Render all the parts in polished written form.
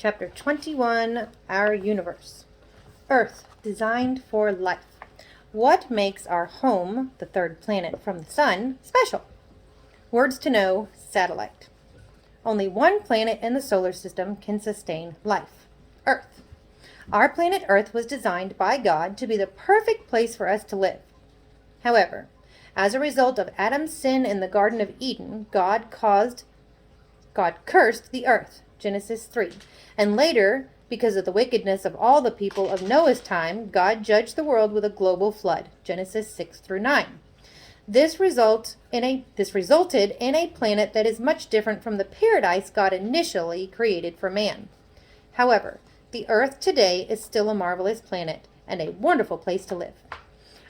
Chapter 21, Our Universe. Earth, designed for life. What makes our home, the third planet from the sun, special? Words to know, satellite. Only one planet in the solar system can sustain life, Earth. Our planet Earth was designed by God to be the perfect place for us to live. However, as a result of Adam's sin in the Garden of Eden, God cursed the earth, Genesis 3. And later, because of the wickedness of all the people of Noah's time, God judged the world with a global flood, Genesis 6 through 9. This resulted in a planet that is much different from the paradise God initially created for man. However, the Earth today is still a marvelous planet and a wonderful place to live.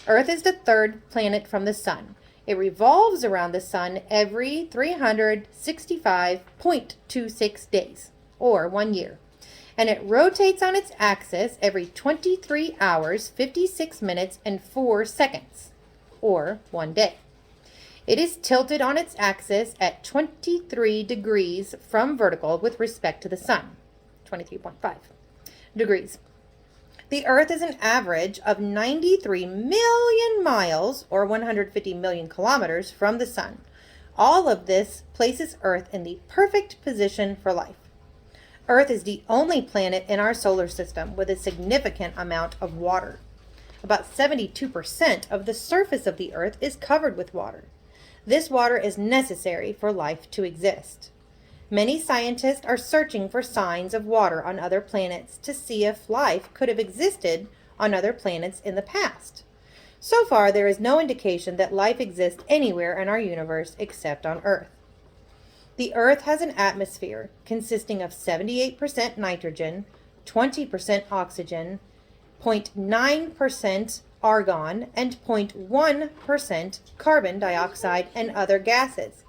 Earth is the third planet from the sun. It revolves around the sun every 365.26 days, or 1 year. And it rotates on its axis every 23 hours, 56 minutes, and 4 seconds, or 1 day. It is tilted on its axis at 23 degrees from vertical with respect to the sun, 23.5 degrees. The Earth is an average of 93 million miles, or 150 million kilometers, from the sun. All of this places Earth in the perfect position for life. Earth is the only planet in our solar system with a significant amount of water. About 72% of the surface of the Earth is covered with water. This water is necessary for life to exist. Many scientists are searching for signs of water on other planets to see if life could have existed on other planets in the past. So far, there is no indication that life exists anywhere in our universe except on Earth. The Earth has an atmosphere consisting of 78% nitrogen, 20% oxygen, 0.9% argon, and 0.1% carbon dioxide and other gases.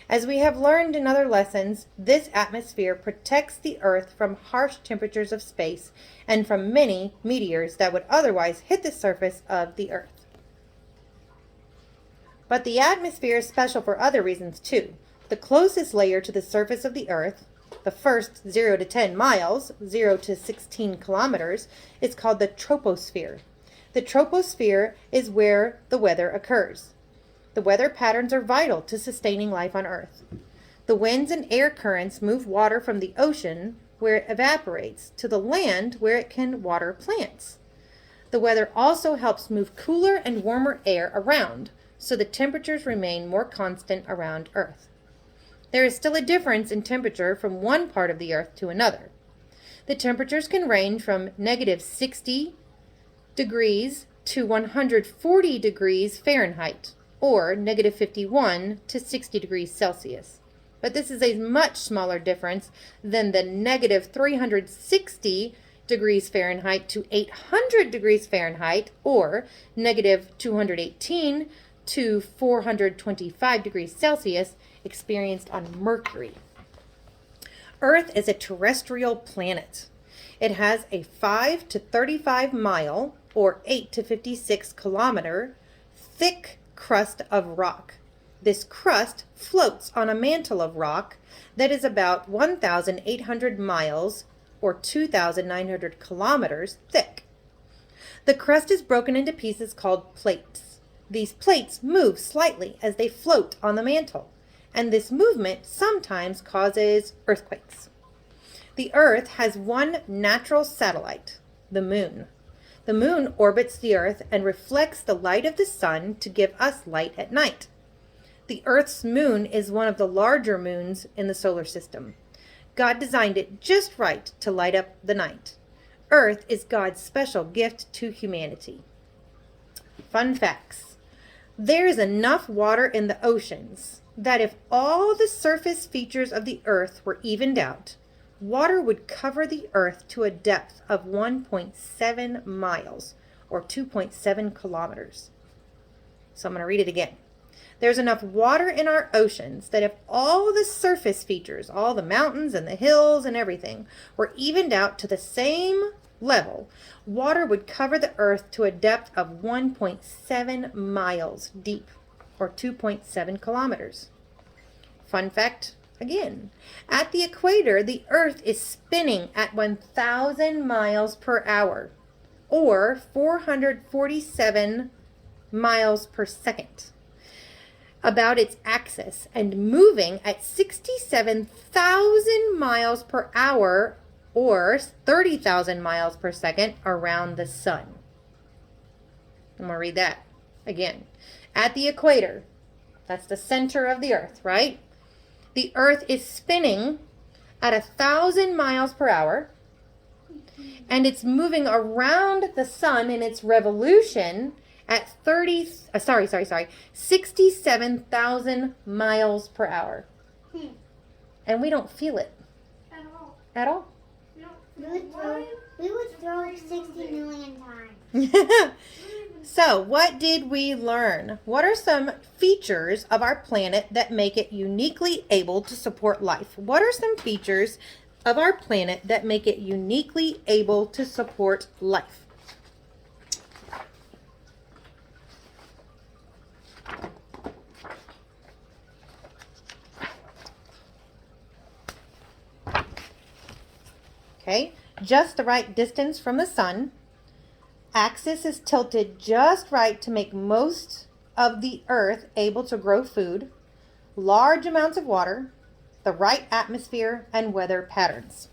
As we have learned in other lessons, this atmosphere protects the Earth from harsh temperatures of space and from many meteors that would otherwise hit the surface of the Earth. But the atmosphere is special for other reasons too. The closest layer to the surface of the Earth, the first 0 to 10 miles, 0 to 16 kilometers, is called the troposphere. The troposphere is where the weather occurs. The weather patterns are vital to sustaining life on Earth. The winds and air currents move water from the ocean, where it evaporates, to the land where it can water plants. The weather also helps move cooler and warmer air around, so the temperatures remain more constant around Earth. There is still a difference in temperature from one part of the Earth to another. The temperatures can range from negative 60 degrees to 140 degrees Fahrenheit, or negative 51 to 60 degrees Celsius. But this is a much smaller difference than the negative 360 degrees Fahrenheit to 800 degrees Fahrenheit, or negative 218 to 425 degrees Celsius experienced on Mercury. Earth is a terrestrial planet. It has a 5 to 35 mile, or 8 to 56 kilometer, thick crust of rock. This crust floats on a mantle of rock that is about 1,800 miles, or 2,900 kilometers, thick. The crust is broken into pieces called plates. These plates move slightly as they float on the mantle, and this movement sometimes causes earthquakes. The Earth has one natural satellite, the Moon. The Moon orbits the Earth and reflects the light of the sun to give us light at night. The Earth's moon is one of the larger moons in the solar system. God designed it just right to light up the night. Earth is God's special gift to humanity. Fun facts. There is enough water in the oceans that if all the surface features of the Earth were evened out, water would cover the Earth to a depth of 1.7 miles, or 2.7 kilometers. So I'm going to read it again. There's enough water in our oceans that if all the surface features, all the mountains and the hills and everything, were evened out to the same level, water would cover the Earth to a depth of 1.7 miles deep, or 2.7 kilometers. Fun fact Again, at the equator, the Earth is spinning at 1,000 miles per hour, or 447 miles per second, about its axis, and moving at 67,000 miles per hour, or 30,000 miles per second, around the sun. I'm going to read that again. At the equator, that's the center of the Earth, right? The Earth is spinning at 1,000 miles per hour, and it's moving around the sun in its revolution at 67,000 miles per hour. And we don't feel it. At all. We would throw it 60 million times. So, what did we learn? What are some features of our planet that make it uniquely able to support life? What are some features of our planet that make it uniquely able to support life? Okay, just the right distance from the sun. Axis is tilted just right to make most of the Earth able to grow food. Large amounts of water, the right atmosphere, and weather patterns.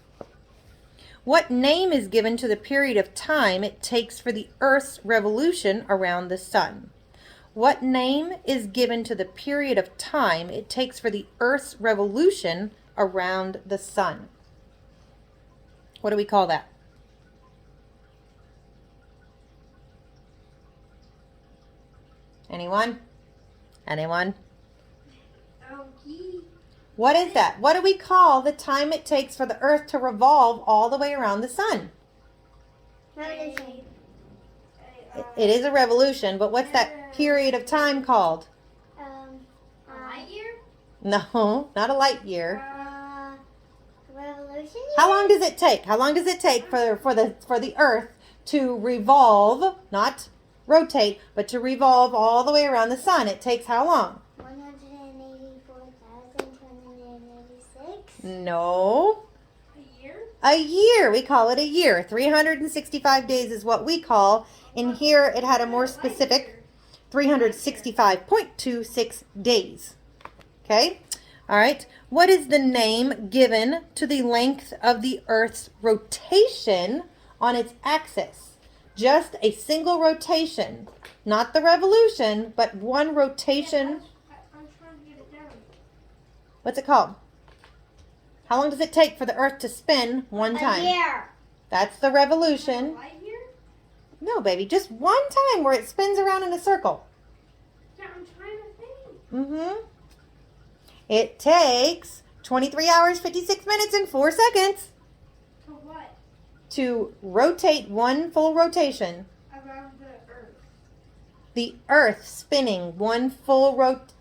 What name is given to the period of time it takes for the Earth's revolution around the sun? What name is given to the period of time it takes for the Earth's revolution around the sun? What do we call that? Anyone? Anyone? What is that? What do we call the time it takes for the Earth to revolve all the way around the sun? Revolution. It is a revolution, but what's that period of time called? A light year? No, not a light year. Revolution year? How long does it take? How long does it take for the Earth to revolve, not rotate, but to revolve all the way around the sun? It takes how long? 184,286. No. A year? A year. We call it a year. 365 days is what we call. In here, it had a more specific 365.26 days. Okay? All right. What is the name given to the length of the Earth's rotation on its axis? Just a single rotation. Not the revolution, but one rotation. I'm trying to get it down. What's it called? How long does it take for the Earth to spin one time? A year. That's the revolution. Light year? No, baby, just one time where it spins around in a circle. Yeah, I'm trying to think. Mm-hmm. It takes 23 hours, 56 minutes, and 4 seconds To what? to rotate one full rotation. Around the Earth. The Earth spinning one full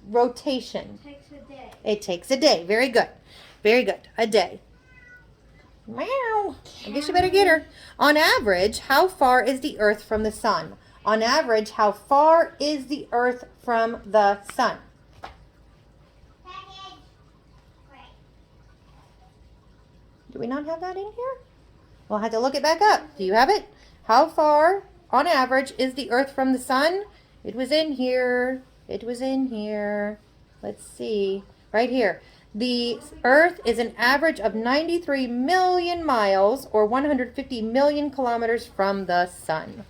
rotation. Takes a day. It takes a day. Very good. Very good. A day. Meow. I guess you better get her. On average, how far is the Earth from the sun? On average, how far is the Earth from the sun? Do we not have that in here? We'll have to look it back up. Do you have it? How far, on average, is the Earth from the sun? It was in here. It was in here. Let's see. Right here. The Earth is an average of 93 million miles, or 150 million kilometers from the sun.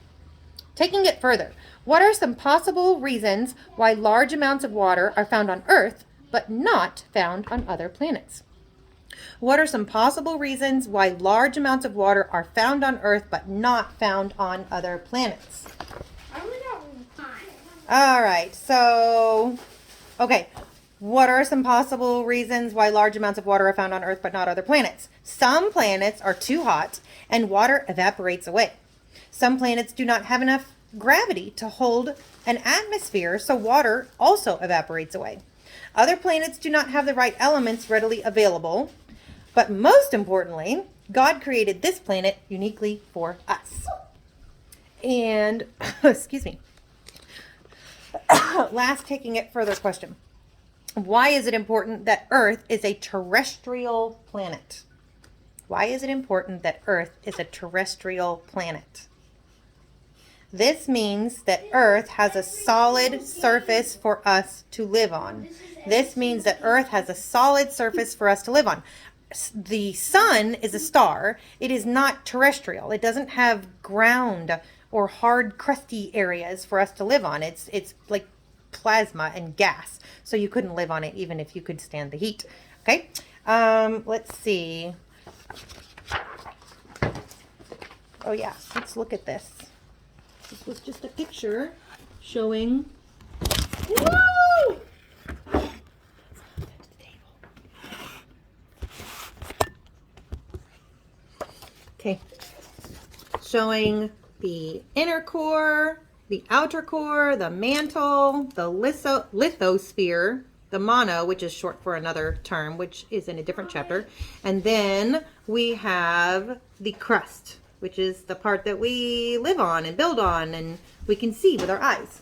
Taking it further, what are some possible reasons why large amounts of water are found on Earth, but not found on other planets? What are some possible reasons why large amounts of water are found on Earth, but not found on other planets? All right, so, okay. What are some possible reasons why large amounts of water are found on Earth but not other planets? Some planets are too hot and water evaporates away. Some planets do not have enough gravity to hold an atmosphere, so water also evaporates away. Other planets do not have the right elements readily available. But most importantly, God created this planet uniquely for us. And, excuse me, last taking it further question. Why is it important that Earth is a terrestrial planet? Why is it important that Earth is a terrestrial planet? This means that Earth has a solid surface for us to live on. This means that Earth has a solid surface for us to live on. The sun is a star. It is not terrestrial. It doesn't have ground or hard, crusty areas for us to live on. It's like plasma and gas. So you couldn't live on it even if you could stand the heat. Okay? Let's see. Oh yeah, let's look at this. This was just a picture showing. Woo! Okay. Showing the inner core, the outer core, the mantle, the lithosphere, the mono, which is short for another term, which is in a different chapter. And then we have the crust, which is the part that we live on and build on and we can see with our eyes.